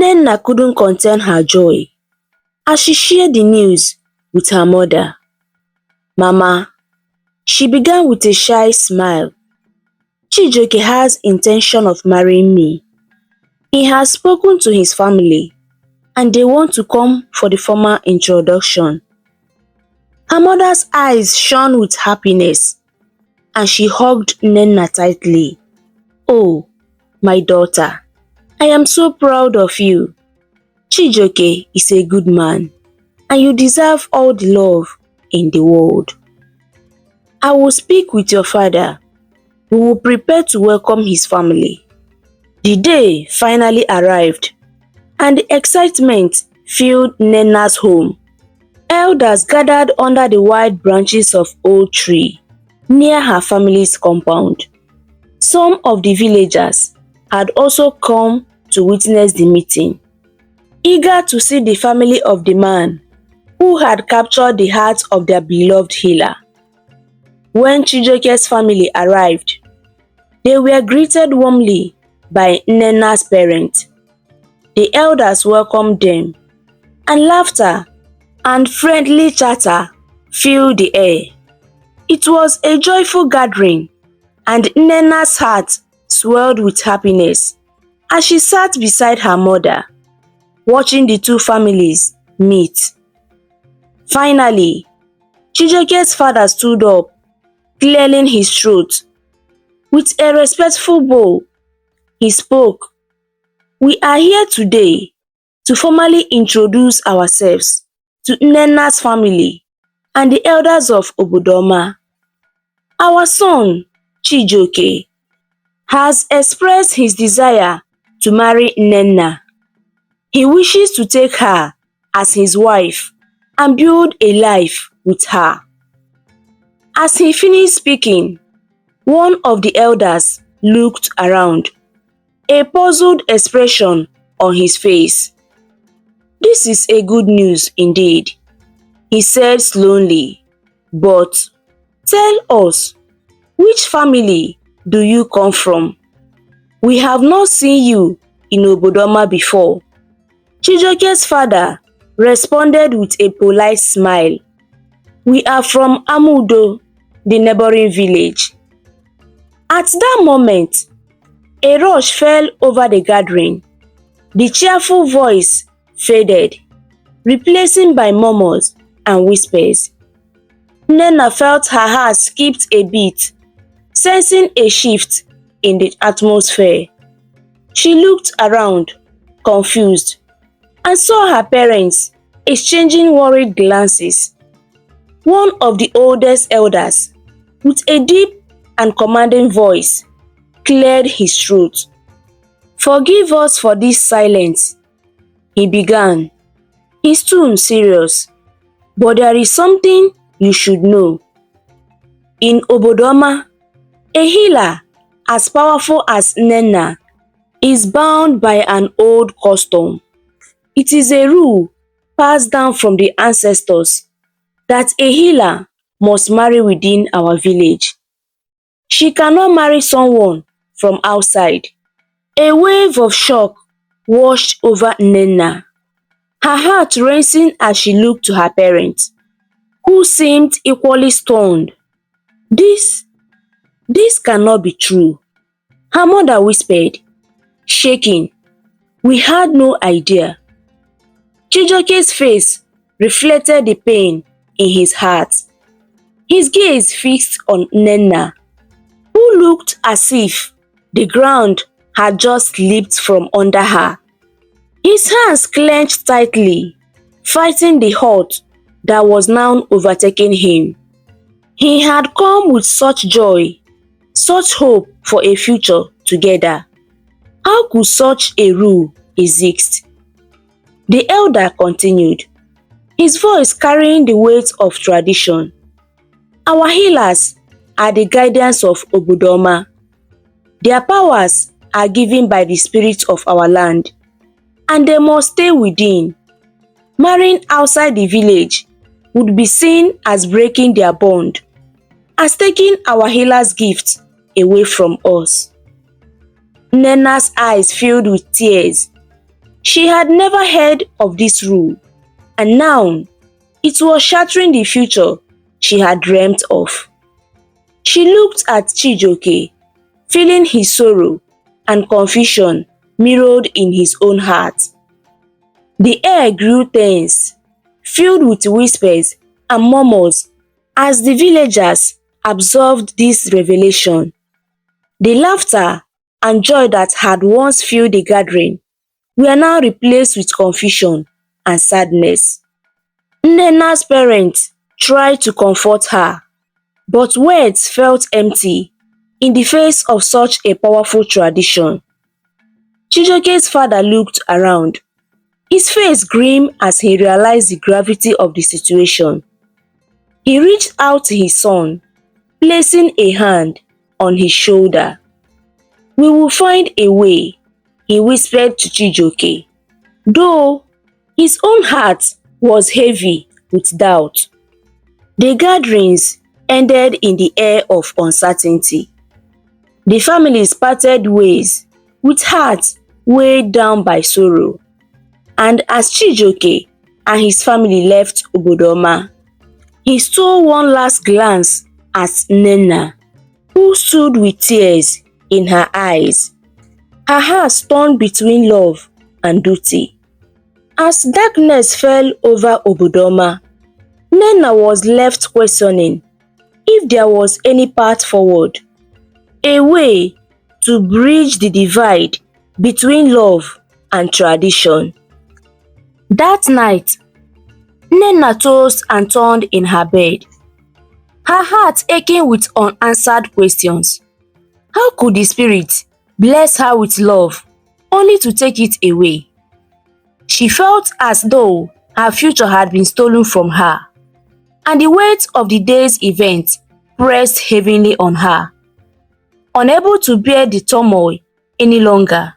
Nnenna couldn't contain her joy as she shared the news with her mother. "Mama," she began with a shy smile, "Chijioke has intention of marrying me. He has spoken to his family and they want to come for the formal introduction." Her mother's eyes shone with happiness and she hugged Nnenna tightly. "Oh, my daughter, I am so proud of you. Chijioke is a good man and you deserve all the love in the world. I will speak with your father. We will prepare to welcome his family." The day finally arrived and the excitement filled Nnenna's home. Elders gathered under the wide branches of old tree near her family's compound. Some of the villagers had also come to witness the meeting, eager to see the family of the man who had captured the hearts of their beloved healer. When Chijioke's family arrived, they were greeted warmly by Nnenna's parents. The elders welcomed them, and laughter and friendly chatter filled the air. It was a joyful gathering, and Nnenna's heart swelled with happiness as she sat beside her mother, watching the two families meet. Finally, Chijioke's father stood up, clearing his throat. With a respectful bow, he spoke, "We are here today to formally introduce ourselves to Nnenna's family and the elders of Obodoma. Our son, Chijioke, has expressed his desire to marry Nnenna. He wishes to take her as his wife and build a life with her." As he finished speaking, one of the elders looked around, a puzzled expression on his face. "This is a good news indeed," he said slowly, "but tell us, which family do you come from? We have not seen you in Obodoma before." Chijioke's father responded with a polite smile, "We are from Amudo, the neighboring village." At that moment, a rush fell over the gathering. The cheerful voice faded, replacing by murmurs and whispers. Nnenna felt her heart skipped a beat, sensing a shift in the atmosphere. She looked around, confused, and saw her parents exchanging worried glances. One of the oldest elders, with a deep and commanding voice, cleared his throat. "Forgive us for this silence," he began, his tone serious, "but there is something you should know. In Obodoma, a healer as powerful as Nnenna is bound by an old custom. It is a rule passed down from the ancestors that a healer must marry within our village. She cannot marry someone from outside." A wave of shock washed over Nnenna, her heart racing as she looked to her parents, who seemed equally stunned. This cannot be true," her mother whispered, shaking. "We had no idea." Chijioke's face reflected the pain in his heart, his gaze fixed on Nnenna, who looked as if the ground had just leaped from under her. His hands clenched tightly, fighting the hurt that was now overtaking him. He had come with such joy, such hope for a future together. How could such a rule exist? The elder continued, his voice carrying the weight of tradition. "Our healers are the guardians of Obodoma. Their powers are given by the spirit of our land, and they must stay within. Marrying outside the village would be seen as breaking their bond, as taking our healers' gifts away from us." Nnenna's eyes filled with tears. She had never heard of this rule, and now it was shattering the future she had dreamt of. She looked at Chijioke, feeling his sorrow and confusion mirrored in his own heart. The air grew tense, filled with whispers and murmurs as the villagers absorbed this revelation. The laughter and joy that had once filled the gathering were now replaced with confusion and sadness. Nnena's parents tried to comfort her, but words felt empty in the face of such a powerful tradition. Chijioke's father looked around, his face grim as he realized the gravity of the situation. He reached out to his son, placing a hand on his shoulder. "We will find a way," he whispered to Chijioke, though his own heart was heavy with doubt. The gatherings ended in the air of uncertainty. The families parted ways with hearts weighed down by sorrow. And as Chijioke and his family left Obodoma, he stole one last glance at Nnenna, who stood with tears in her eyes, her heart torn between love and duty. As darkness fell over Obodoma, Nnenna was left questioning if there was any path forward, a way to bridge the divide between love and tradition. That night, Nnenna tossed and turned in her bed, her heart aching with unanswered questions. How could the spirit bless her with love only to take it away? She felt as though her future had been stolen from her, and the weight of the day's event pressed heavily on her. Unable to bear the turmoil any longer,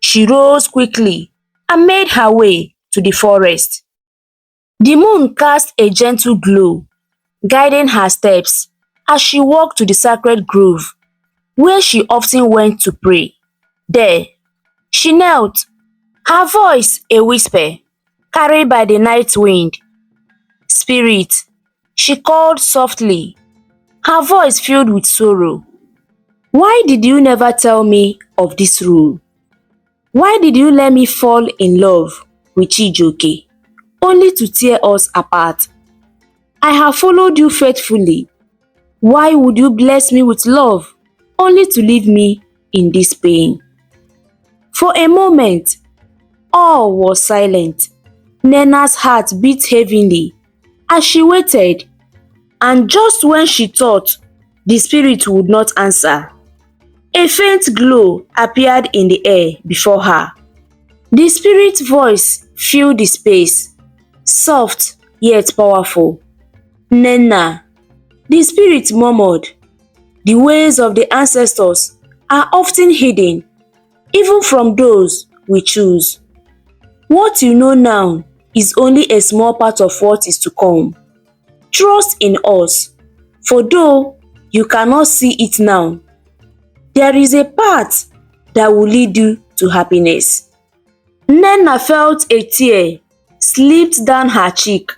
she rose quickly and made her way to the forest. The moon cast a gentle glow, guiding her steps as she walked to the sacred grove where she often went to pray. There, she knelt, her voice a whisper, carried by the night wind. "Spirit," she called softly, her voice filled with sorrow. "Why did you never tell me of this rule? Why did you let me fall in love with Chijioke, only to tear us apart? I have followed you faithfully. Why would you bless me with love, only to leave me in this pain?" For a moment, all was silent. Nnenna's heart beat heavily as she waited, and just when she thought the spirit would not answer, a faint glow appeared in the air before her. The spirit's voice filled the space, soft yet powerful. "Nnenna," the spirit murmured, "the ways of the ancestors are often hidden, even from those we choose. What you know now is only a small part of what is to come. Trust in us, for though you cannot see it now, there is a path that will lead you to happiness." Nnenna felt a tear slipped down her cheek,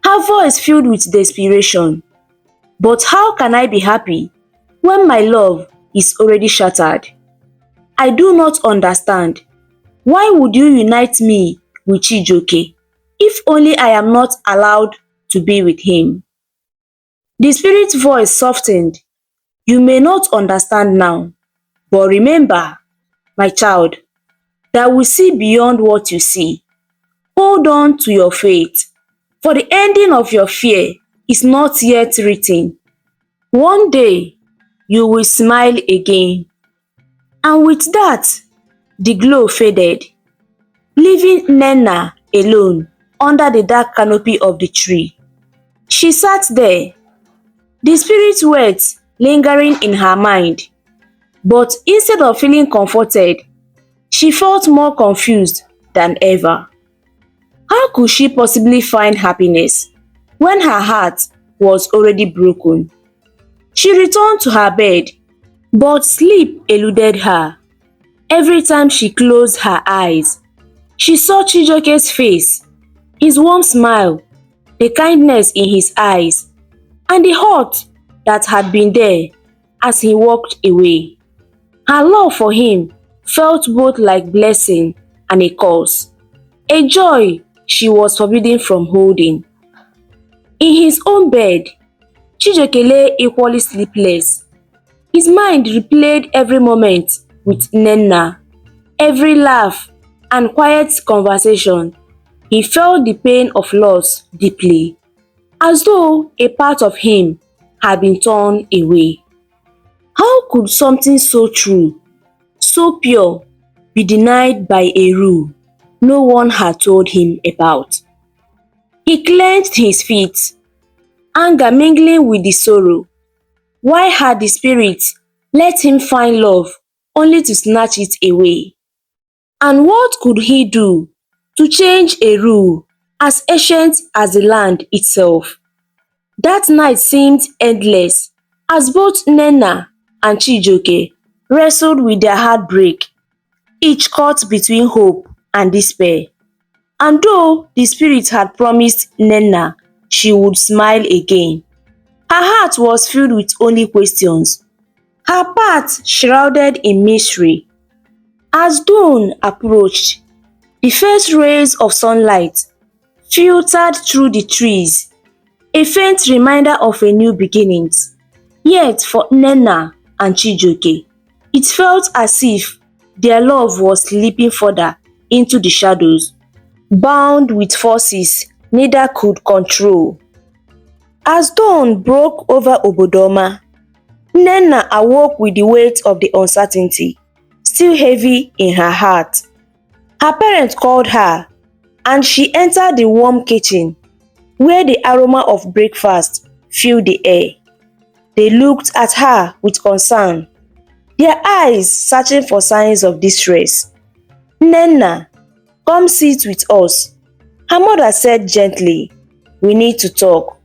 her voice filled with desperation. "But how can I be happy when my love is already shattered? I do not understand. Why would you unite me with Chijioke if only I am not allowed to be with him?" The spirit's voice softened. "You may not understand now, but remember, my child, that we see beyond what you see. Hold on to your faith, for the ending of your fear is not yet written. One day, you will smile again." And with that, the glow faded, leaving Nnenna alone under the dark canopy of the tree. She sat there, the spirit's words lingering in her mind, but instead of feeling comforted, she felt more confused than ever. How could she possibly find happiness when her heart was already broken? She returned to her bed, but sleep eluded her. Every time she closed her eyes, She saw Chijioke's face, his warm smile, the kindness in his eyes, and the hurt that had been there as he walked away. Her love for him felt both like blessing and a curse, a joy she was forbidden from holding. In his own bed, Chijioke lay equally sleepless. His mind replayed every moment with Nnenna, every laugh and quiet conversation. He felt the pain of loss deeply, as though a part of him had been torn away. How could something so true, so pure, be denied by a rule no one had told him about? He clenched his feet, anger mingling with the sorrow. Why had the spirit let him find love only to snatch it away? And what could he do to change a rule as ancient as the land itself? That night seemed endless as both Nnenna and Chijioke wrestled with their heartbreak, each caught between hope and despair. And though the spirit had promised Nnenna she would smile again, her heart was filled with only questions, her path shrouded in mystery. As dawn approached, the first rays of sunlight filtered through the trees, a faint reminder of a new beginning. Yet for Nnenna and Chijioke, it felt as if their love was slipping further into the shadows, bound with forces neither could control. As dawn broke over Obodoma, Nnenna awoke with the weight of the uncertainty still heavy in her heart. Her parents called her, and she entered the warm kitchen where the aroma of breakfast filled the air. They looked at her with concern, their eyes searching for signs of distress. "Nnenna, come sit with us," her mother said gently. "We need to talk."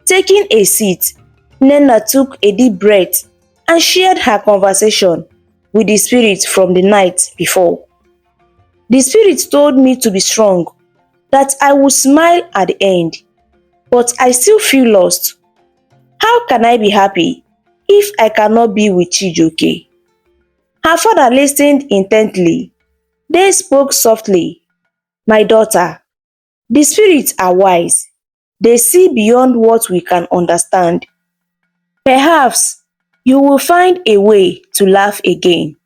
Taking a seat, Nnenna took a deep breath and shared her conversation with the spirit from the night before. "The spirit told me to be strong, that I would smile at the end, but I still feel lost. How can I be happy if I cannot be with Chijioke?" Her father listened intently, then spoke softly. "My daughter, the spirits are wise. They see beyond what we can understand. Perhaps you will find a way to laugh again,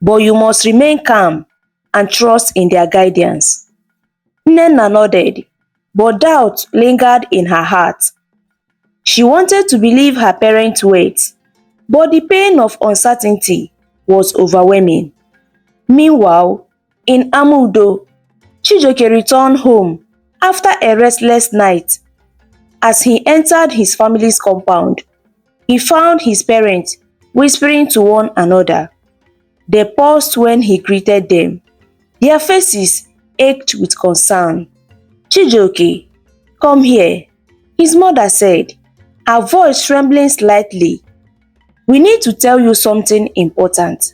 but you must remain calm and trust in their guidance." Nnenna nodded, but doubt lingered in her heart. She wanted to believe her parents' words, but the pain of uncertainty was overwhelming. Meanwhile, in Amudo, Chijioke returned home after a restless night. As he entered his family's compound, he found his parents whispering to one another. They paused when he greeted them. Their faces ached with concern. "Chijioke, come here," his mother said, her voice trembling slightly. "We need to tell you something important.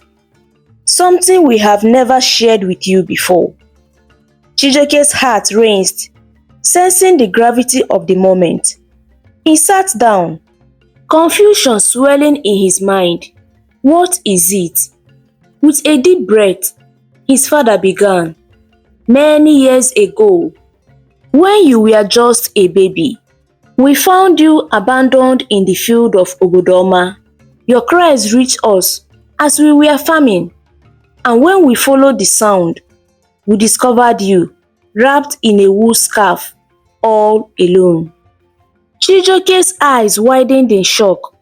Something we have never shared with you before." Chijioke's heart raced, sensing the gravity of the moment. He sat down, confusion swelling in his mind. What is it? With a deep breath, his father began. "Many years ago, when you were just a baby, we found you abandoned in the field of Obodoma. Your cries reached us as we were farming, and when we followed the sound, we discovered you wrapped in a wool scarf, all alone." Chijioke's eyes widened in shock.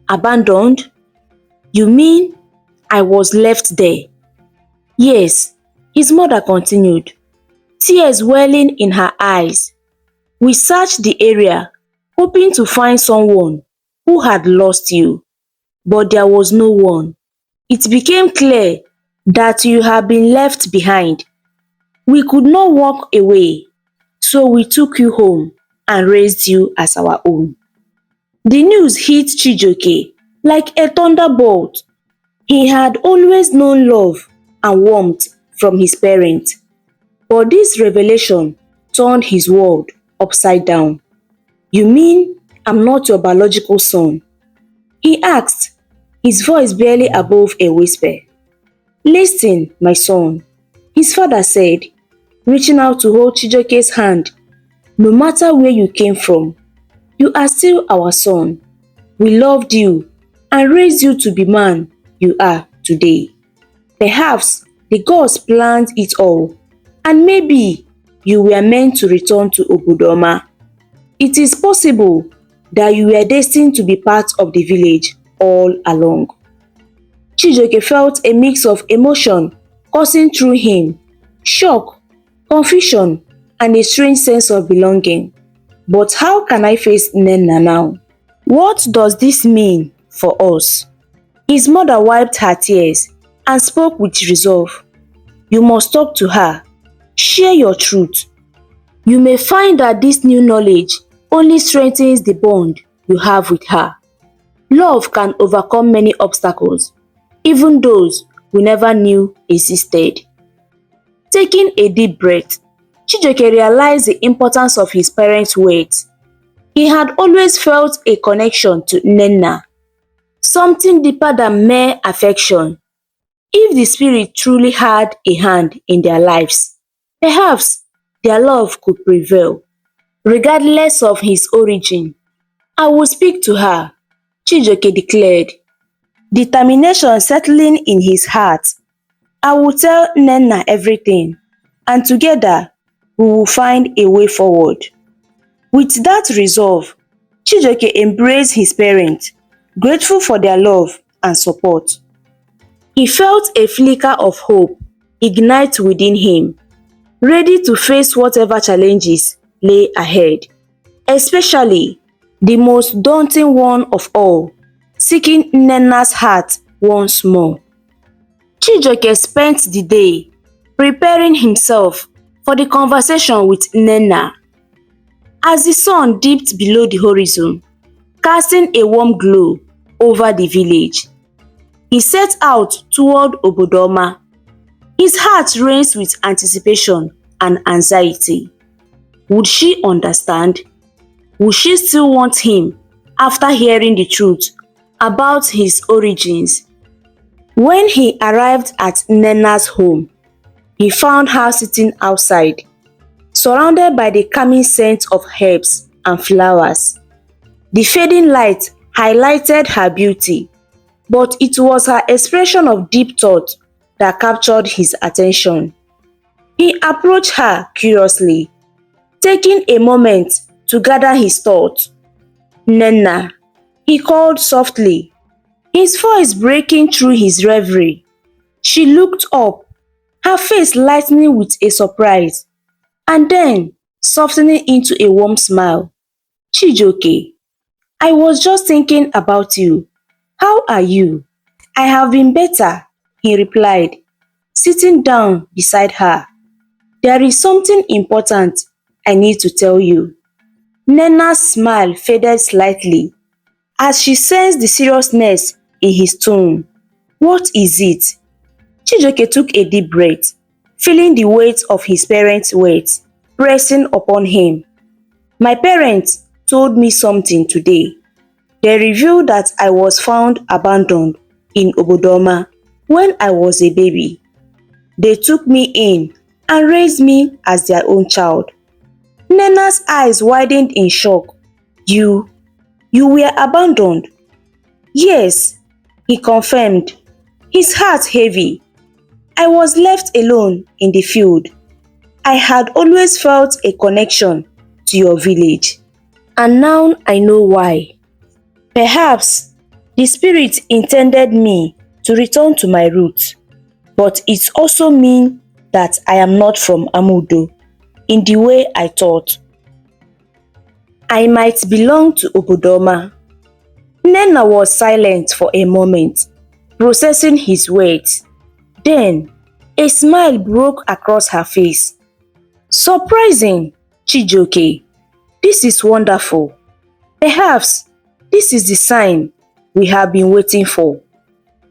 "Abandoned? You mean I was left there?" "Yes," his mother continued, tears welling in her eyes. "We searched the area, hoping to find someone who had lost you, but there was no one. It became clear that you had been left behind. We could not walk away, so we took you home and raised you as our own." The news hit Chijioke like a thunderbolt. He had always known love and warmth from his parents, But this revelation turned his world upside down. "You mean I'm not your biological son?" he asked, his voice barely above a whisper. "Listen, my son," his father said, reaching out to hold Chijoke's hand. "No matter where you came from, you are still our son. We loved you and raised you to be man you are today. Perhaps the gods planned it all, and maybe you were meant to return to Obodoma. It is possible that you were destined to be part of the village all along." Chijoke felt a mix of emotion coursing through him: shock, confusion, and a strange sense of belonging. But how can I face Nnenna now? What does this mean for us? His mother wiped her tears and spoke with resolve. "You must talk to her. Share your truth. You may find that this new knowledge only strengthens the bond you have with her. Love can overcome many obstacles, even those we never knew existed." Taking a deep breath, Chijoke realized the importance of his parents' words. He had always felt a connection to Nnenna, something deeper than mere affection. If the spirit truly had a hand in their lives, perhaps their love could prevail, regardless of his origin. "I will speak to her," Chijoke declared, determination settling in his heart. "I will tell Nnenna everything, and together we will find a way forward." With that resolve, Chijoke embraced his parents, grateful for their love and support. He felt a flicker of hope ignite within him, ready to face whatever challenges lay ahead, especially the most daunting one of all: seeking Nnenna's heart once more. Chijoke spent the day preparing himself for the conversation with Nnenna. As the sun dipped below the horizon, casting a warm glow over the village, he set out toward Obodoma. His heart raced with anticipation and anxiety. Would she understand? Would she still want him after hearing the truth about his origins? When he arrived at Nnenna's home, he found her sitting outside, surrounded by the calming scent of herbs and flowers. The fading light highlighted her beauty, but it was her expression of deep thought that captured his attention. He approached her curiously, taking a moment to gather his thoughts. "Nnenna," he called softly, his voice breaking through his reverie. She looked up, her face lightening with a surprise, and then softening into a warm smile. "Chijoke, I was just thinking about you. How are you?" "I have been better," he replied, sitting down beside her. "There is something important I need to tell you." Nnenna's smile faded slightly as she sensed the seriousness in his tone. "What is it?" Chijoke took a deep breath, feeling the weight of his parents' words pressing upon him. "My parents told me something today. They revealed that I was found abandoned in Obodoma when I was a baby. They took me in and raised me as their own child." Nnenna's eyes widened in shock. You were abandoned?" "Yes," he confirmed, his heart heavy. "I was left alone in the field. I had always felt a connection to your village, and now I know why. Perhaps the spirit intended me to return to my roots, but it also means that I am not from Amudo in the way I thought. I might belong to Obodoma." Nnenna was silent for a moment, processing his words. Then, a smile broke across her face. "Surprising, Chijoke. This is wonderful. Perhaps this is the sign we have been waiting for.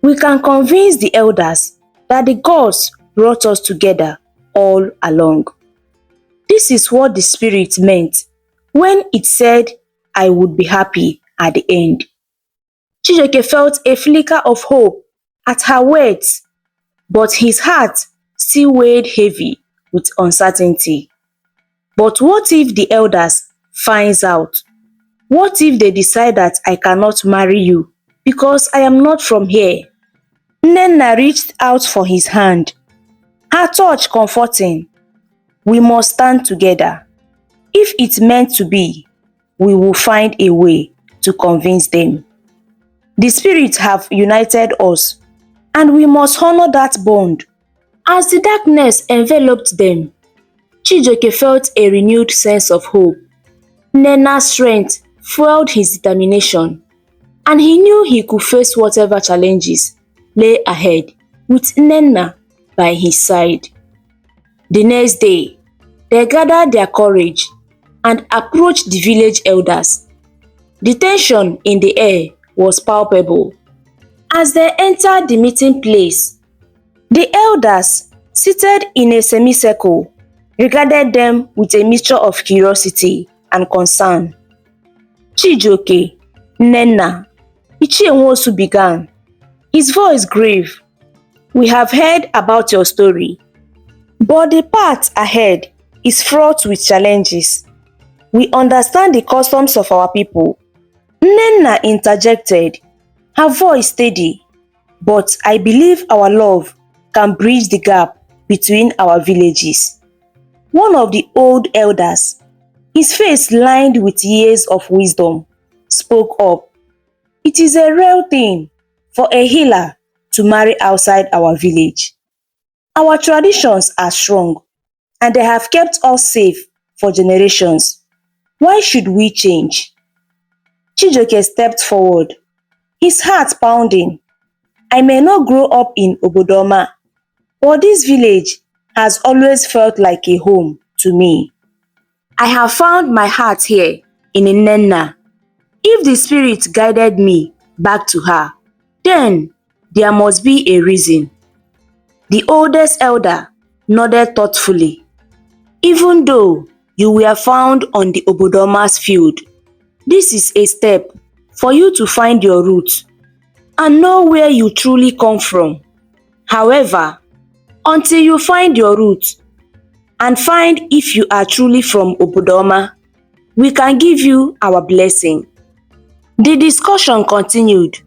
We can convince the elders that the gods brought us together all along. This is what the spirit meant when it said, I would be happy at the end. Chijioke felt a flicker of hope at her words, but his heart still weighed heavy with uncertainty. But what if the elders finds out? What if they decide that I cannot marry you because I am not from here? Nnenna reached out for his hand, her touch comforting. We must stand together. If it's meant to be, we will find a way to convince them. The spirits have united us, and we must honor that bond. As the darkness enveloped them, Chijioke felt a renewed sense of hope. Nnenna's strength fueled his determination, and he knew he could face whatever challenges lay ahead with Nnenna by his side. The next day, they gathered their courage and approached the village elders. The tension in the air was palpable. As they entered the meeting place, the elders, seated in a semicircle, regarded them with a mixture of curiosity and concern. Chijioke, Nnenna, Ichie Nwosu began, his voice grave. We have heard about your story, but the path ahead is fraught with challenges. We understand the customs of our people. Nnenna interjected, her voice steady, but I believe our love can bridge the gap between our villages. One of the old elders, his face lined with years of wisdom, spoke up. It is a rare thing for a healer to marry outside our village. Our traditions are strong, and they have kept us safe for generations. Why should we change? Chijioke stepped forward, his heart pounding. I may not grow up in Obodoma, but this village has always felt like a home to me. I have found my heart here in Nnenna. If the spirit guided me back to her, then there must be a reason. The oldest elder nodded thoughtfully. Even though you were found on the Obodoma's field, this is a step for you to find your roots and know where you truly come from. However, until you find your roots and find if you are truly from Obodoma, we can give you our blessing. The discussion continued.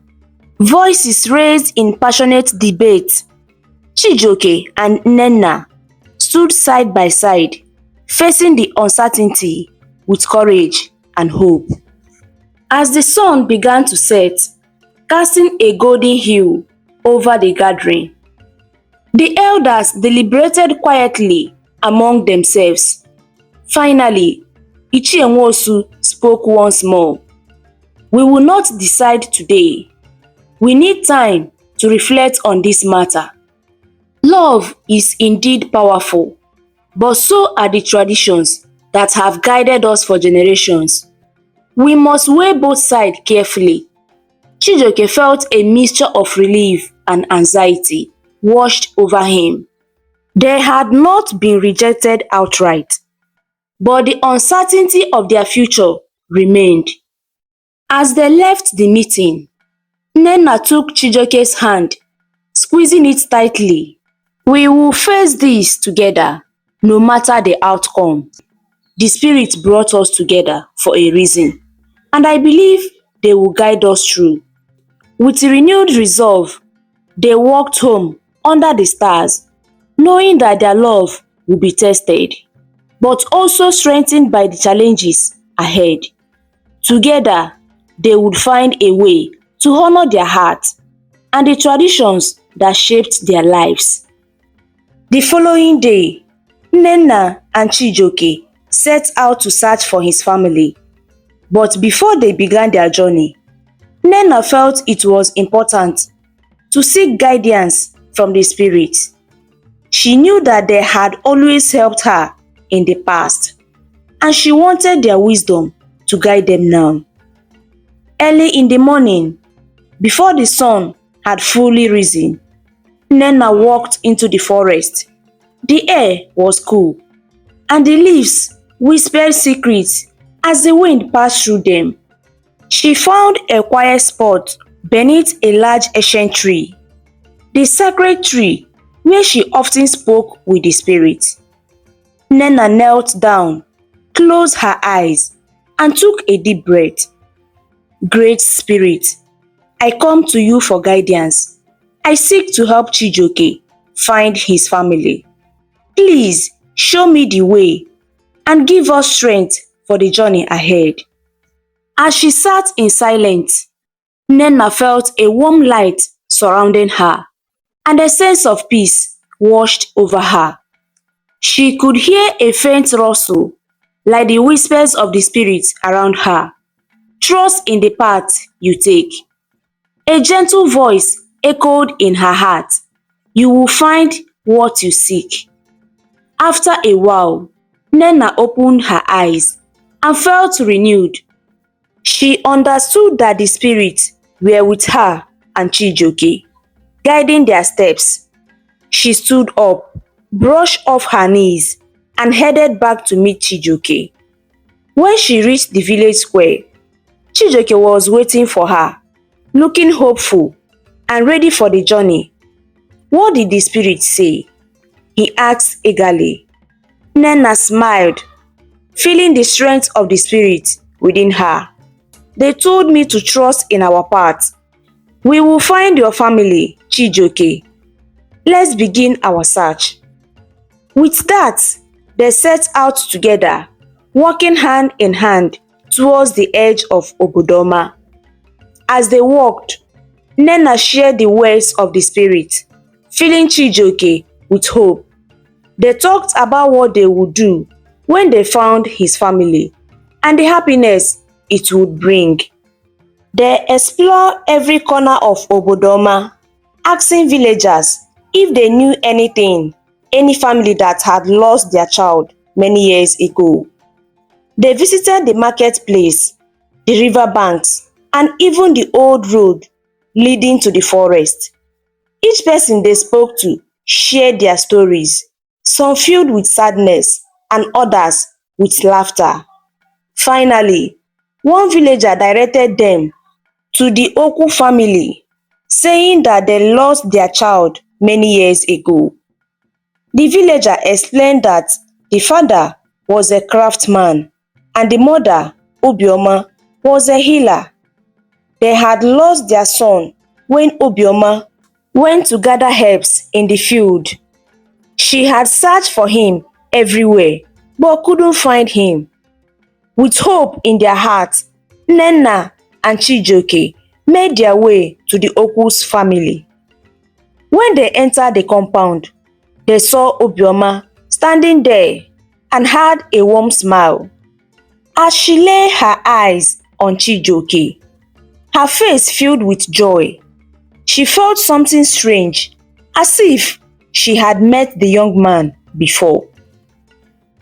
Voices raised in passionate debate. Chijioke and Nnenna stood side by side, facing the uncertainty with courage and hope. As the sun began to set, casting a golden hue over the gathering, the elders deliberated quietly among themselves. Finally, Ichie Nwosu spoke once more. We will not decide today. We need time to reflect on this matter. Love is indeed powerful, but so are the traditions that have guided us for generations. We must weigh both sides carefully. Chijioke felt a mixture of relief and anxiety washed over him. They had not been rejected outright, but the uncertainty of their future remained. As they left the meeting, Nnenna took Chijioke's hand, squeezing it tightly. We will face this together, no matter the outcome. The spirit brought us together for a reason, and I believe they will guide us through. With renewed resolve, they walked home under the stars, knowing that their love will be tested, but also strengthened by the challenges ahead. Together, they would find a way to honor their heart and the traditions that shaped their lives. The following day, Nnenna and Chijioke set out to search for his family. But before they began their journey, Nnenna felt it was important to seek guidance from the spirit. She knew that they had always helped her in the past, and she wanted their wisdom to guide them now. Early in the morning, before the sun had fully risen, Nnenna walked into the forest. The air was cool, and the leaves whispered secrets as the wind passed through them. She found a quiet spot beneath a large ancient tree, the sacred tree where she often spoke with the spirit. Nena knelt down, closed her eyes, and took a deep breath. Great Spirit, I come to you for guidance. I seek to help Chijioke find his family. Please show me the way and give us strength for the journey ahead. As she sat in silence, Nena felt a warm light surrounding her, and a sense of peace washed over her. She could hear a faint rustle, like the whispers of the spirits around her. Trust in the path you take. A gentle voice echoed in her heart. You will find what you seek. After a while, Nena opened her eyes and felt renewed. She understood that the spirits were with her and Chijioke, guiding their steps. She stood up, brushed off her knees, and headed back to meet Chijioke. When she reached the village square, Chijioke was waiting for her, looking hopeful and ready for the journey. What did the spirit say? He asked eagerly. Nena smiled, feeling the strength of the spirit within her. They told me to trust in our path. We will find your family, Chijioke. Let's begin our search. With that, they set out together, walking hand in hand towards the edge of Obodoma. As they walked, Nena shared the words of the spirit, filling Chijioke with hope. They talked about what they would do when they found his family and the happiness it would bring. They explored every corner of Obodoma, asking villagers if they knew any family that had lost their child many years ago. They visited the marketplace, the river banks, and even the old road leading to the forest. Each person they spoke to shared their stories, some filled with sadness and others with laughter. Finally, one villager directed them to the Oku family, saying that they lost their child many years ago. The villager explained that the father was a craftsman and the mother, Obioma, was a healer. They had lost their son when Obioma went to gather herbs in the field. She had searched for him everywhere but couldn't find him. With hope in their hearts, Nena and Chijioke made their way to the Oku's family. When they entered the compound, they saw Obioma standing there and had a warm smile. As she lay her eyes on Chijioke, her face filled with joy. She felt something strange, as if she had met the young man before.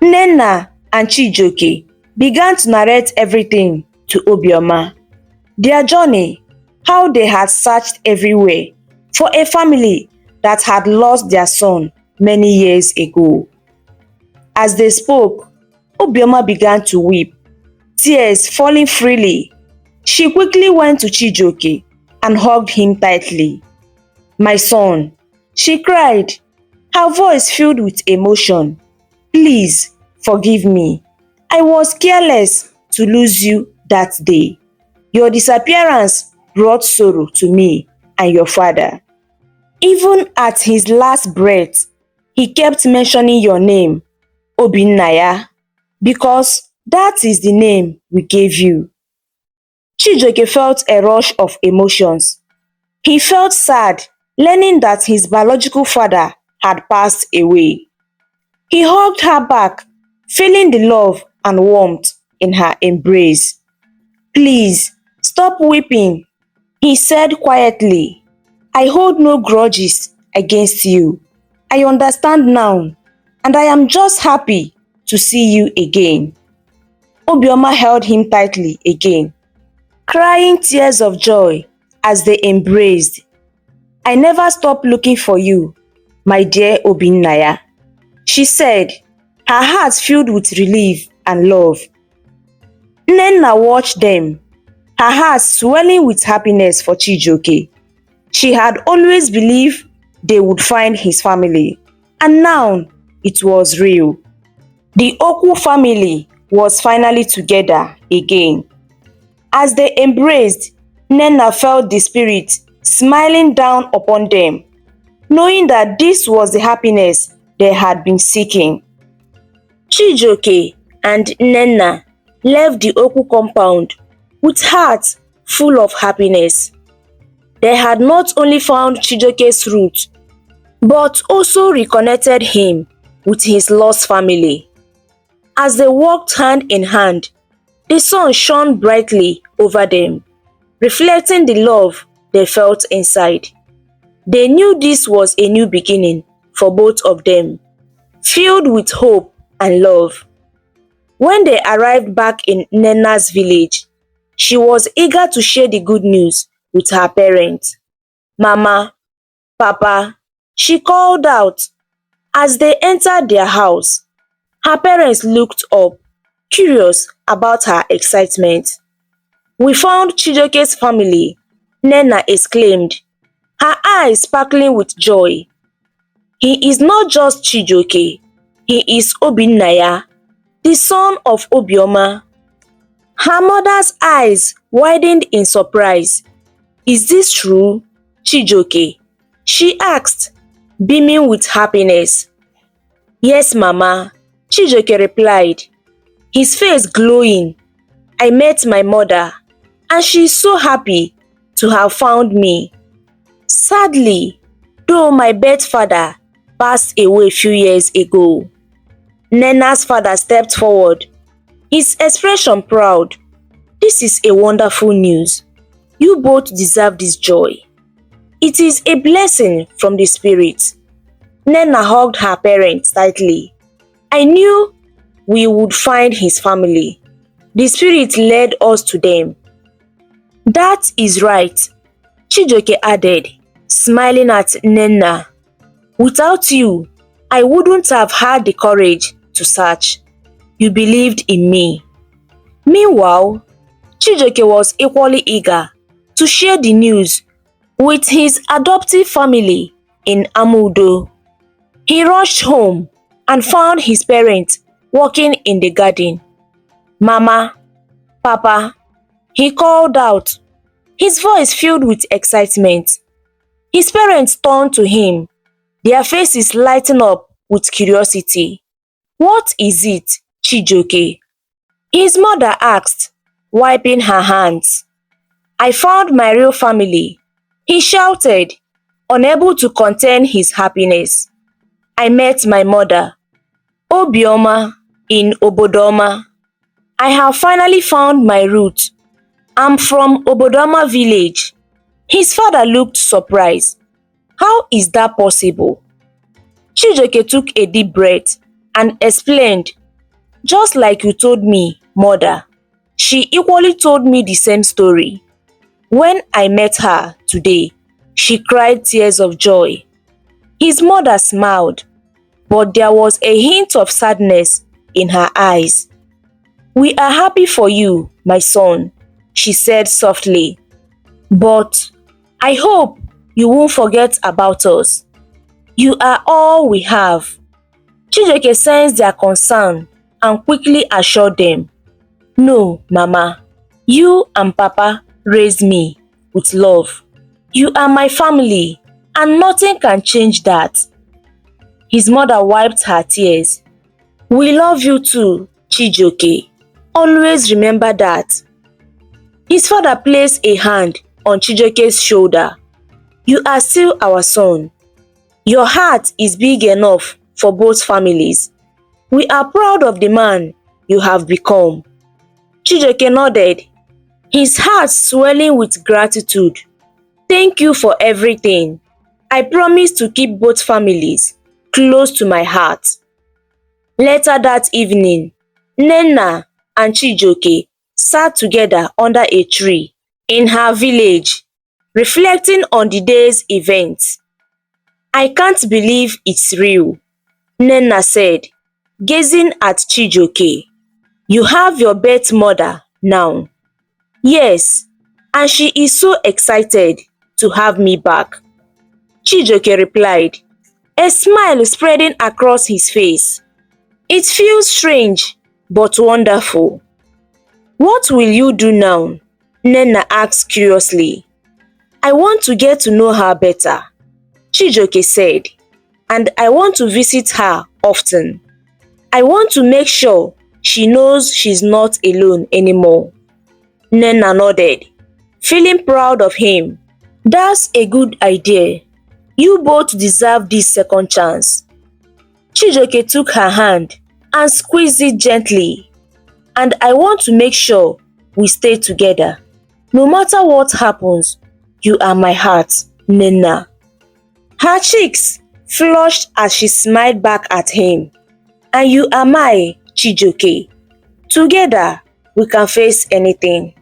Nena and Chijioke began to narrate everything to Obioma. Their journey, how they had searched everywhere for a family that had lost their son many years ago. As they spoke, Obioma began to weep, tears falling freely. She quickly went to Chijioke and hugged him tightly. My son, she cried, her voice filled with emotion. Please forgive me. I was careless to lose you that day. Your disappearance brought sorrow to me and your father. Even at his last breath, he kept mentioning your name, Obinnaya, because that is the name we gave you. Chijioke felt a rush of emotions. He felt sad learning that his biological father had passed away. He hugged her back, feeling the love and warmth in her embrace. Please, stop weeping, he said quietly. I hold no grudges against you. I understand now, and I am just happy to see you again. Obioma held him tightly again, crying tears of joy as they embraced. I never stopped looking for you, my dear Obinnaya, she said, her heart filled with relief and love. Nnenna watched them, her heart swelling with happiness for Chijioke. She had always believed they would find his family, and now it was real. The Oku family was finally together again. As they embraced, Nnenna felt the spirit smiling down upon them, knowing that this was the happiness they had been seeking. Chijioke and Nnenna left the Oku compound with hearts full of happiness. They had not only found Chijioke's root, but also reconnected him with his lost family. As they walked hand in hand, the sun shone brightly over them, reflecting the love they felt inside. They knew this was a new beginning for both of them, filled with hope and love. When they arrived back in Nnenna's village, she was eager to share the good news with her parents. Mama, Papa, she called out. As they entered their house, her parents looked up, curious about her excitement. "We found Chijioke's family," Nnenna exclaimed, her eyes sparkling with joy. "He is not just Chijioke, he is Obinnaya, the son of Obioma." Her mother's eyes widened in surprise. "Is this true, Chijioke?" she asked, beaming with happiness. "Yes, Mama," Chijioke replied, his face glowing. "I met my mother, and she is so happy to have found me. Sadly, though my birth father passed away a few years ago." Nnenna's father stepped forward, his expression proud. "This is a wonderful news. You both deserve this joy. It is a blessing from the spirit." Nnenna hugged her parents tightly. "I knew we would find his family. The spirit led us to them." "That is right," Chijioke added, smiling at Nnenna. "Without you, I wouldn't have had the courage to search. You believed in me." Meanwhile, Chijioke was equally eager to share the news with his adoptive family in Amudo. He rushed home and found his parents working in the garden. "Mama, Papa," he called out, his voice filled with excitement. His parents turned to him, their faces lighting up with curiosity. "What is it, Chijioke?" his mother asked, wiping her hands. "I found my real family," he shouted, unable to contain his happiness. "I met my mother, Obioma, in Obodoma. I have finally found my root. I'm from Obodoma village." His father looked surprised. "How is that possible?" Chijioke took a deep breath and explained, "Just like you told me, mother, she equally told me the same story. When I met her today, she cried tears of joy." His mother smiled, but there was a hint of sadness in her eyes. "We are happy for you, my son," she said softly. "But I hope you won't forget about us. You are all we have." Chijioke sensed their concern and quickly assured them, "No, Mama, you and Papa raised me with love. You are my family, and nothing can change that." His mother wiped her tears. "We love you too, Chijioke. Always remember that." His father placed a hand on Chijioke's shoulder. "You are still our son. Your heart is big enough for both families. We are proud of the man you have become." Chijioke nodded, his heart swelling with gratitude. "Thank you for everything. I promise to keep both families close to my heart." Later that evening, Nnenna and Chijioke sat together under a tree in her village, reflecting on the day's events. "I can't believe it's real," Nnenna said, gazing at Chijioke. You have your birth mother now. Yes, and she is so excited to have me back. Chijioke replied, a smile spreading across his face. It feels strange, but wonderful. What will you do now? Nnenna asked curiously. I want to get to know her better, Chijioke said, and I want to visit her often. I want to make sure she knows she's not alone anymore. Nnenna nodded, feeling proud of him. That's a good idea. You both deserve this second chance. Chijioke took her hand and squeezed it gently. And I want to make sure we stay together. No matter what happens, you are my heart, Nnenna. Her cheeks flushed as she smiled back at him. And you are my Chijioke. Together, we can face anything.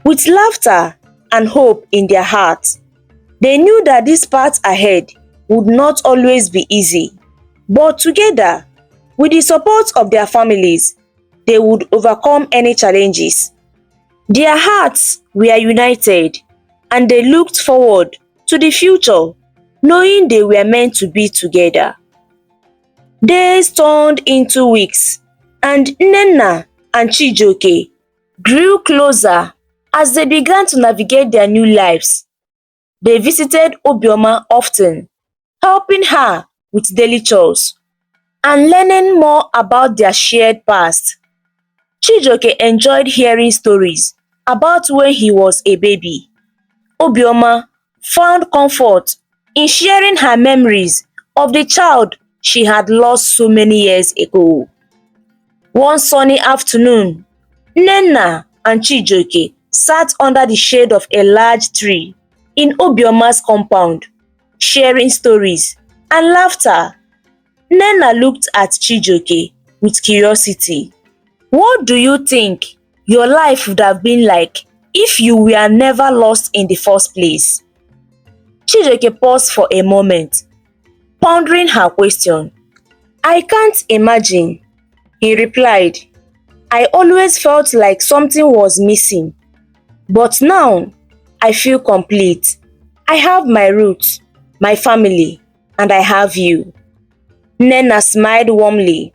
With laughter and hope in their hearts, they knew that this path ahead would not always be easy. But together, with the support of their families, they would overcome any challenges. Their hearts were united, and they looked forward to the future, knowing they were meant to be together. Days turned into weeks, and Nnenna and Chijioke grew closer as they began to navigate their new lives. They visited Obioma often, helping her with daily chores and learning more about their shared past. Chijioke enjoyed hearing stories about when he was a baby. Obioma found comfort in sharing her memories of the child she had lost so many years ago. One sunny afternoon, Nnenna and Chijioke sat under the shade of a large tree in Obioma's compound, sharing stories and laughter. Nnenna looked at Chijioke with curiosity. What do you think your life would have been like if you were never lost in the first place? Chijioke paused for a moment, pondering her question. I can't imagine, he replied. I always felt like something was missing, but now I feel complete. I have my roots, my family, and I have you. Nnenna smiled warmly,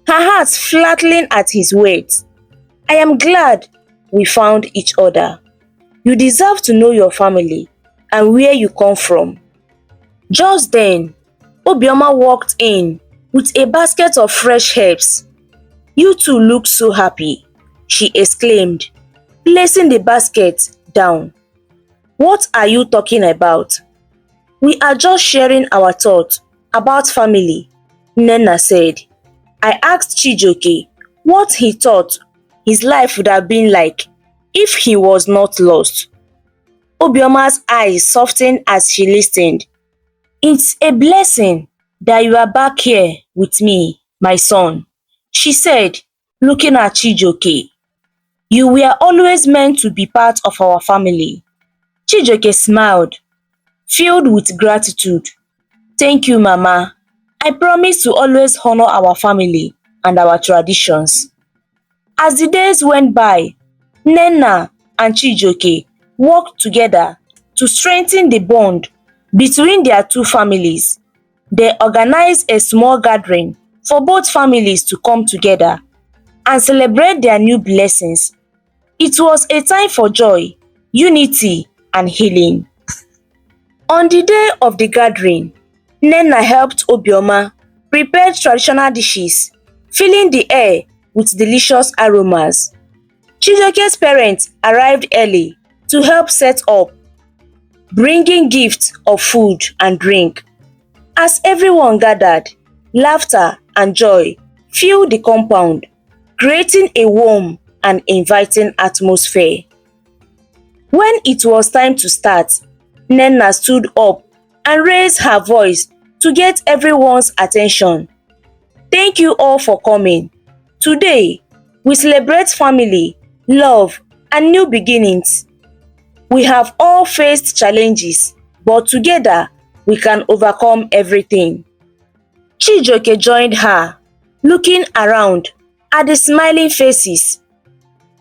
her heart flattering at his words. I am glad we found each other. You deserve to know your family and where you come from. Just then, Obioma walked in with a basket of fresh herbs. You two look so happy, she exclaimed, placing the basket down. What are you talking about? We are just sharing our thoughts about family, Nnenna said. I asked Chijioke what he thought his life would have been like if he was not lost. Obioma's eyes softened as she listened. It's a blessing that you are back here with me, my son, she said, looking at Chijioke. You were always meant to be part of our family. Chijioke smiled, filled with gratitude. Thank you, Mama. I promise to always honor our family and our traditions. As the days went by, Nnenna and Chijioke worked together to strengthen the bond between their two families. They organized a small gathering for both families to come together and celebrate their new blessings. It was a time for joy, unity, and healing. On the day of the gathering, Nnenna helped Obioma prepare traditional dishes, filling the air with delicious aromas. Chijioke's parents arrived early to help set up, bringing gifts of food and drink. As everyone gathered, laughter and joy filled the compound, creating a warm and inviting atmosphere. When it was time to start, Nnenna stood up and raised her voice to get everyone's attention. Thank you all for coming. Today, we celebrate family, love, and new beginnings. We have all faced challenges, but together we can overcome everything. Chijioke joined her, looking around at the smiling faces.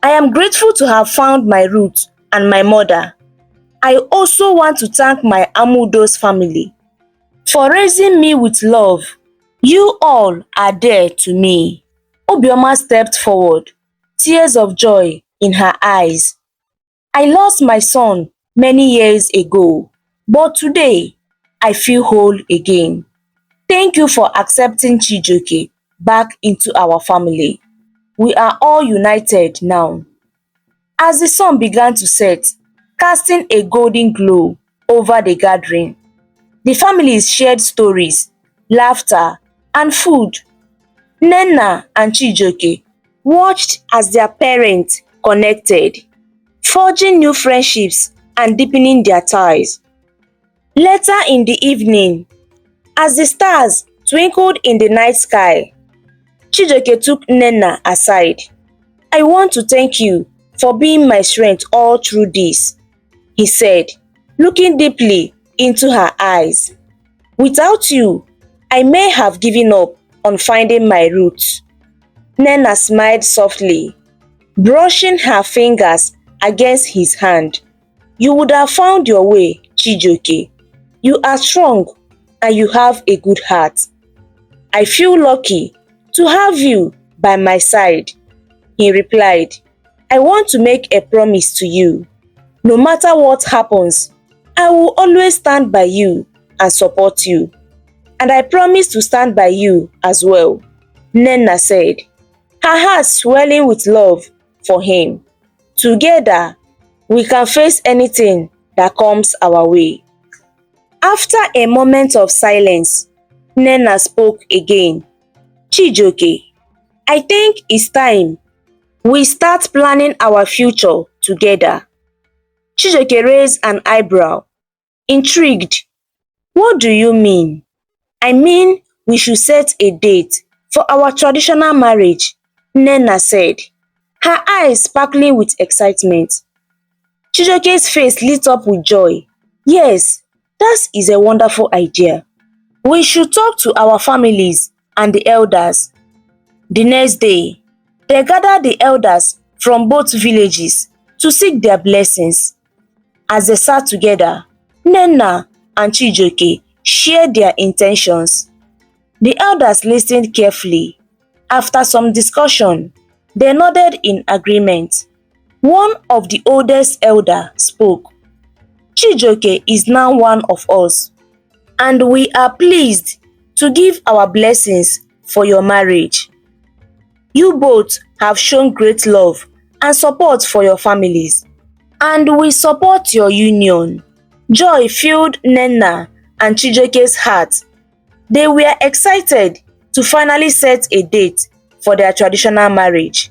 I am grateful to have found my roots and my mother. I also want to thank my Amudo's family for raising me with love. You all are dear to me. Obioma stepped forward, tears of joy in her eyes. I lost my son many years ago, but today I feel whole again. Thank you for accepting Chijioke back into our family. We are all united now. As the sun began to set, casting a golden glow over the gathering, the families shared stories, laughter, and food. Nnenna and Chijioke watched as their parents connected, forging new friendships and deepening their ties. Later in the evening, as the stars twinkled in the night sky, Chijioke took Nnenna aside. I want to thank you for being my strength all through this, he said, looking deeply into her eyes. Without you, I may have given up on finding my roots. Nnenna smiled softly, brushing her fingers against his hand. You would have found your way, Chijioke. You are strong and you have a good heart. I feel lucky to have you by my side, he replied. I want to make a promise to you. No matter what happens, I will always stand by you and support you. And I promise to stand by you as well, Nnenna said, her heart swelling with love for him. Together, we can face anything that comes our way. After a moment of silence, Nnenna spoke again. Chijioke, I think it's time we start planning our future together. Chijioke raised an eyebrow, intrigued. What do you mean? I mean, we should set a date for our traditional marriage, Nnenna said, her eyes sparkling with excitement. Chijioke's face lit up with joy. Yes, that is a wonderful idea. We should talk to our families and the elders. The next day, they gathered the elders from both villages to seek their blessings. As they sat together, Nnenna and Chijioke shared their intentions. The elders listened carefully. After some discussion, they nodded in agreement. One of the oldest elder spoke. Chijioke is now one of us, and we are pleased to give our blessings for your marriage. You both have shown great love and support for your families, and we support your union. Joy filled Nnenna and Chijioke's hearts. They were excited to finally set a date for their traditional marriage.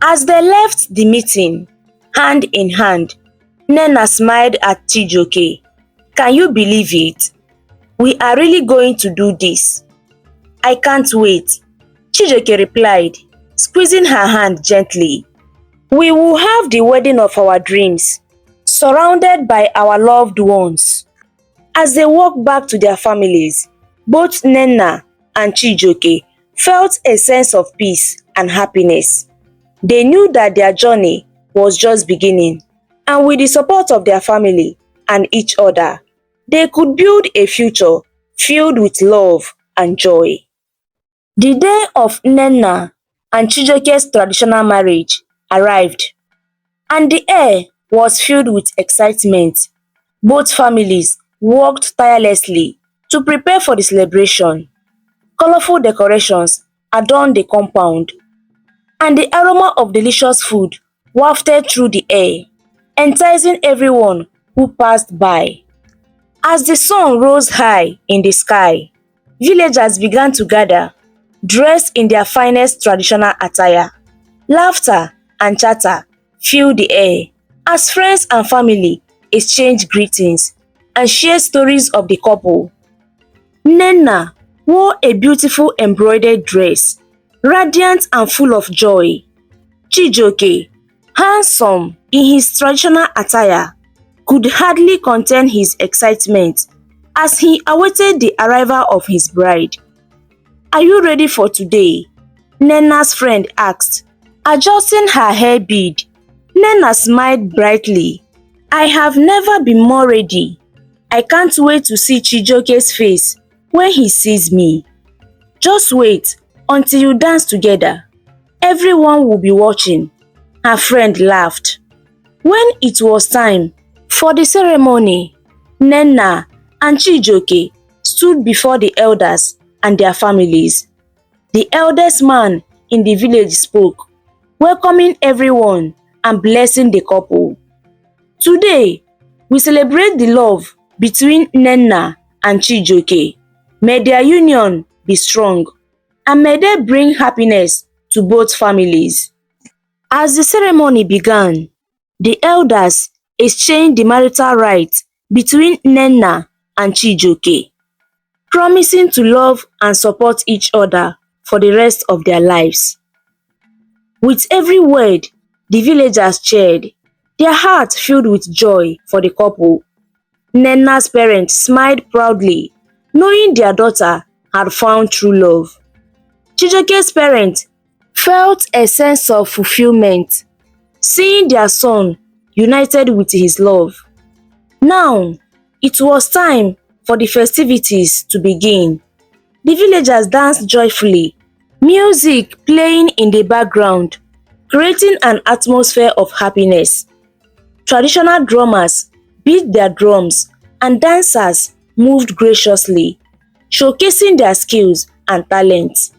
As they left the meeting, hand in hand, Nnenna smiled at Chijioke. Can you believe it? We are really going to do this. I can't wait, Chijioke replied, squeezing her hand gently. We will have the wedding of our dreams, surrounded by our loved ones. As they walked back to their families, both Nnenna and Chijioke felt a sense of peace and happiness. They knew that their journey was just beginning, and with the support of their family and each other, they could build a future filled with love and joy. The day of Nnenna and Chijioke's traditional marriage arrived, and the air was filled with excitement. Both families worked tirelessly to prepare for the celebration. Colorful decorations adorned the compound, and the aroma of delicious food wafted through the air, enticing everyone who passed by. As the sun rose high in the sky, villagers began to gather, dressed in their finest traditional attire. Laughter and chatter filled the air as friends and family exchanged greetings and shared stories of the couple. Nnenna wore a beautiful embroidered dress, radiant and full of joy. Chijioke, handsome in his traditional attire, could hardly contain his excitement as he awaited the arrival of his bride. Are you ready for today? Nenna's friend asked, adjusting her hair bead. Nenna smiled brightly. I have never been more ready. I can't wait to see Chijioke's face when he sees me. Just wait until you dance together. Everyone will be watching. Her friend laughed. When it was time for the ceremony, Nenna and Chijioke stood before the elders and their families. The eldest man in the village spoke, welcoming everyone and blessing the couple. Today, we celebrate the love between Nenna and Chijioke. May their union be strong, and may they bring happiness to both families. As the ceremony began, the elders exchanged the marital rites between Nenna and Chijioke, promising to love and support each other for the rest of their lives. With every word, the villagers cheered, their hearts filled with joy for the couple. Nenna's parents smiled proudly, knowing their daughter had found true love. Chijioke's parents felt a sense of fulfillment, seeing their son united with his love. Now, it was time for the festivities to begin. The villagers danced joyfully, music playing in the background, creating an atmosphere of happiness. Traditional drummers beat their drums and dancers moved graciously, showcasing their skills and talents.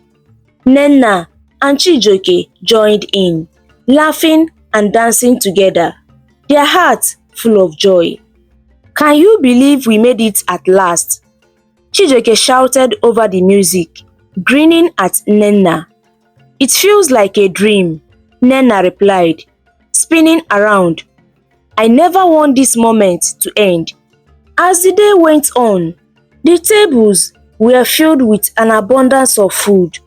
Nenna and Chijioke joined in, laughing and dancing together, their hearts full of joy. Can you believe we made it at last? Chijioke shouted over the music, grinning at Nenna. It feels like a dream, Nenna replied, spinning around. I never want this moment to end. As the day went on, the tables were filled with an abundance of food: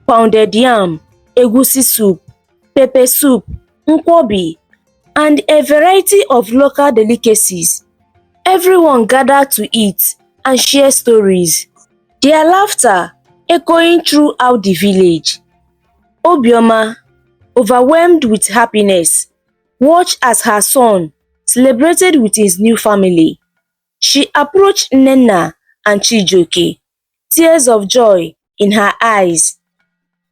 pounded yam, egusi soup, pepper soup, nkwobi, and a variety of local delicacies. Everyone gathered to eat and share stories, their laughter echoing throughout the village. Obioma, overwhelmed with happiness, watched as her son celebrated with his new family. She approached Nenna and Chijioke, tears of joy in her eyes.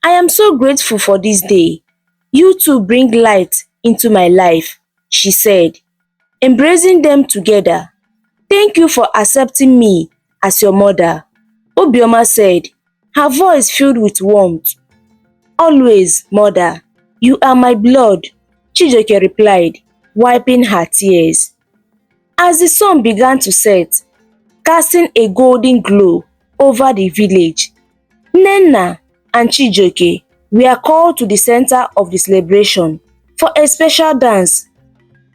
I am so grateful for this day. You two bring light into my life, she said, embracing them together. Thank you for accepting me as your mother, Obioma said, her voice filled with warmth. Always, mother, you are my blood, Chijioke replied, wiping her tears. As the sun began to set, casting a golden glow over the village, Nenna and Chijioke were called to the center of the celebration for a special dance.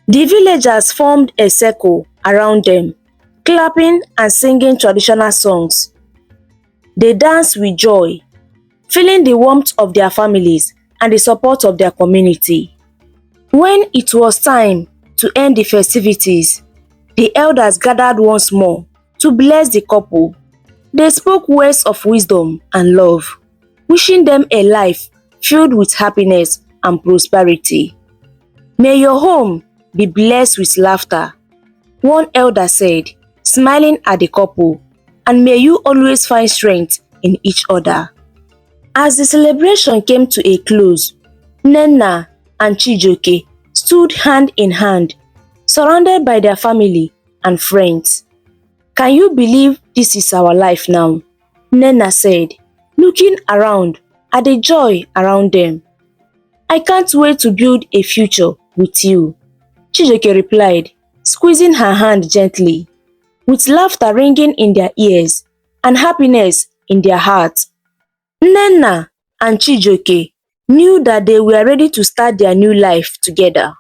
The villagers formed a circle around them, clapping and singing traditional songs. They danced with joy, feeling the warmth of their families and the support of their community. When it was time to end the festivities, the elders gathered once more to bless the couple. They spoke words of wisdom and love, wishing them a life filled with happiness and prosperity. May your home be blessed with laughter, one elder said, smiling at the couple, and may you always find strength in each other. As the celebration came to a close, Nenna and Chijioke stood hand in hand, surrounded by their family and friends. Can you believe this is our life now? Nenna said, looking around at the joy around them. I can't wait to build a future with you, Chijioke replied, squeezing her hand gently, with laughter ringing in their ears and happiness in their hearts. Nenna and Chijioke knew that they were ready to start their new life together.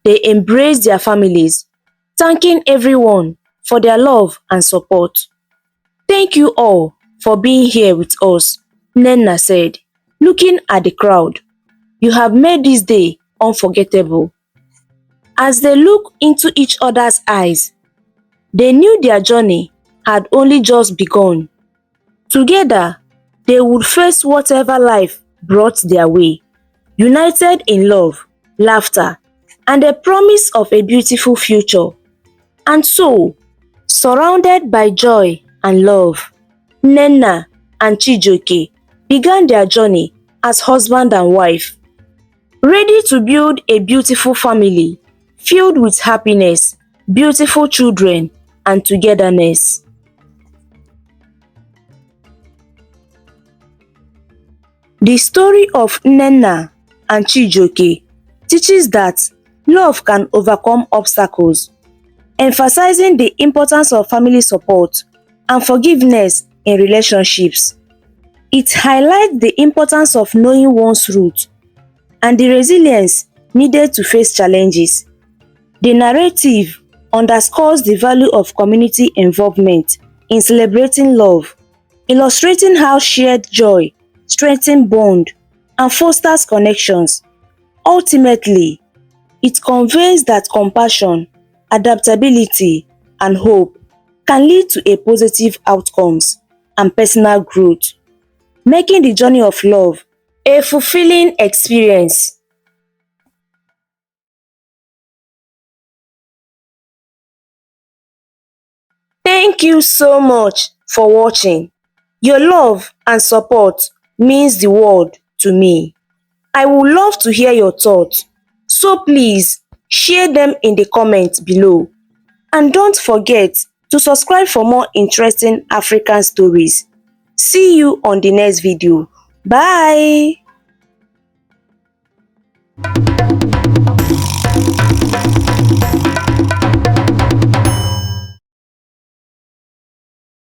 They embraced their families, thanking everyone for their love and support. Thank you all for being here with us, Nenna said, looking at the crowd. You have made this day unforgettable. As they looked into each other's eyes, they knew their journey had only just begun. Together, They would face whatever life brought their way, united in love, laughter, and a promise of a beautiful future. And so, surrounded by joy and love, Nnenna and Chijioke began their journey as husband and wife, ready to build a beautiful family filled with happiness, beautiful children, and togetherness. The story of Nnenna and Chijioke teaches that love can overcome obstacles, emphasizing the importance of family support and forgiveness in relationships. It highlights the importance of knowing one's roots and the resilience needed to face challenges. The narrative underscores the value of community involvement in celebrating love, illustrating how shared joy strengthens bond and fosters connections. Ultimately, it conveys that compassion, adaptability, and hope can lead to a positive outcomes and personal growth, making the journey of love a fulfilling experience. Thank you so much for watching. Your love and support means the world to me. I would love to hear your thoughts, so please share them in the comments below. And don't forget to subscribe for more interesting African stories. See you on the next video. Bye!